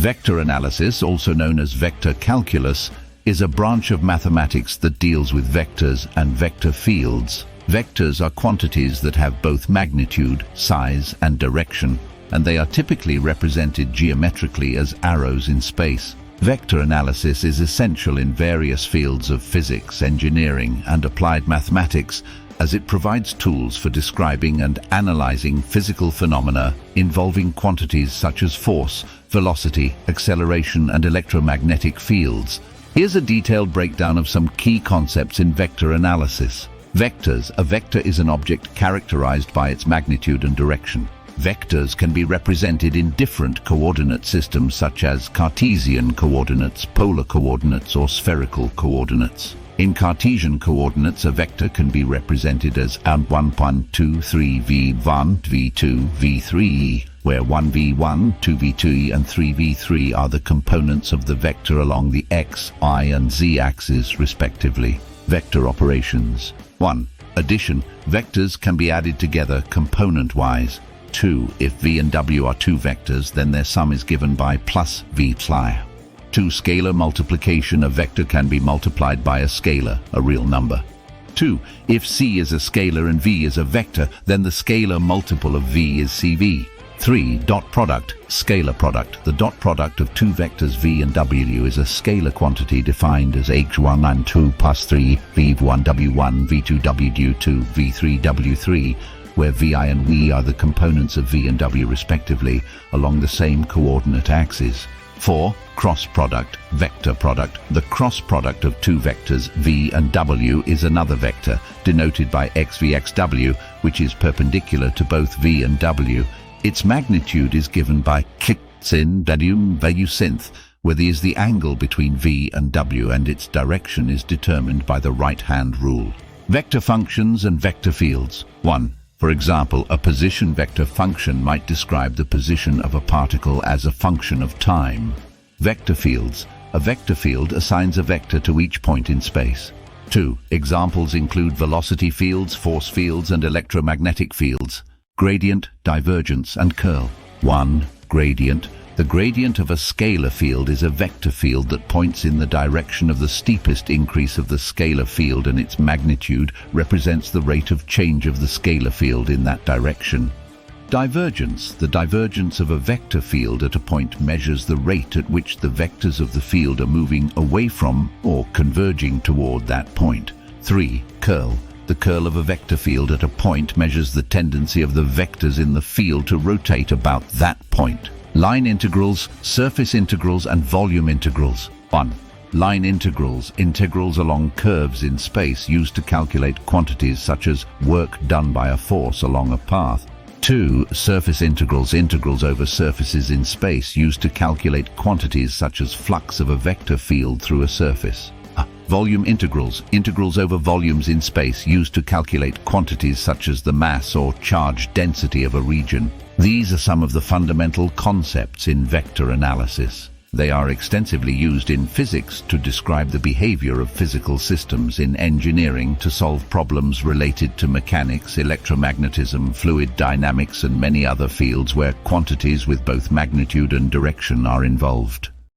Vector analysis, also known as vector calculus, is a branch of mathematics that deals with vectors and vector fields. Vectors are quantities that have both magnitude, size, and direction, and they are typically represented geometrically as arrows in space. Vector analysis is essential in various fields of physics, engineering, and applied mathematics, as it provides tools for describing and analyzing physical phenomena involving quantities such as force, velocity, acceleration, and electromagnetic fields. Here's a detailed breakdown of some key concepts in vector analysis. Vectors. A vector is an object characterized by its magnitude and direction. Vectors can be represented in different coordinate systems such as Cartesian coordinates, polar coordinates, or spherical coordinates. In Cartesian coordinates, a vector can be represented as 1, 1, 2, 3, v1, v2, v3, where 1v1, 2v2, and 3v3 are the components of the vector along the x, y, and z axes, respectively. Vector operations. 1. Addition. Vectors can be added together component-wise. 2. If v and w are two vectors, then their sum is given by plus v psi. 2. Scalar multiplication. A vector can be multiplied by a scalar, a real number. 2. If c is a scalar and v is a vector, then the scalar multiple of v is cv. 3. Dot product. Scalar product. The dot product of two vectors v and w is a scalar quantity defined as h1 and 2 plus 3 v1 w1 v2 w2 v3 w3, where vi and w are the components of v and w respectively along the same coordinate axis. 4. Cross product. Vector product. The cross product of two vectors v and w is another vector, denoted by xvxw, which is perpendicular to both v and w. Its magnitude is given by ksin value synth, where is the angle between v and w, and its direction is determined by the right-hand rule. Vector functions and vector fields. 1. For example, a position vector function might describe the position of a particle as a function of time. Vector fields. A vector field assigns a vector to each point in space. 2. Examples include velocity fields, force fields, and electromagnetic fields. Gradient, divergence, and curl. 1. Gradient. The gradient of a scalar field is a vector field that points in the direction of the steepest increase of the scalar field, and its magnitude represents the rate of change of the scalar field in that direction. Divergence. The divergence of a vector field at a point measures the rate at which the vectors of the field are moving away from or converging toward that point. 3. Curl. The curl of a vector field at a point measures the tendency of the vectors in the field to rotate about that point. Line integrals, surface integrals, and volume integrals. 1. Line integrals. Integrals along curves in space used to calculate quantities such as work done by a force along a path. 2. Surface integrals. Integrals over surfaces in space used to calculate quantities such as flux of a vector field through a surface. Volume integrals. Integrals over volumes in space used to calculate quantities such as the mass or charge density of a region. These are some of the fundamental concepts in vector analysis. They are extensively used in physics to describe the behavior of physical systems, in engineering to solve problems related to mechanics, electromagnetism, fluid dynamics, and many other fields where quantities with both magnitude and direction are involved.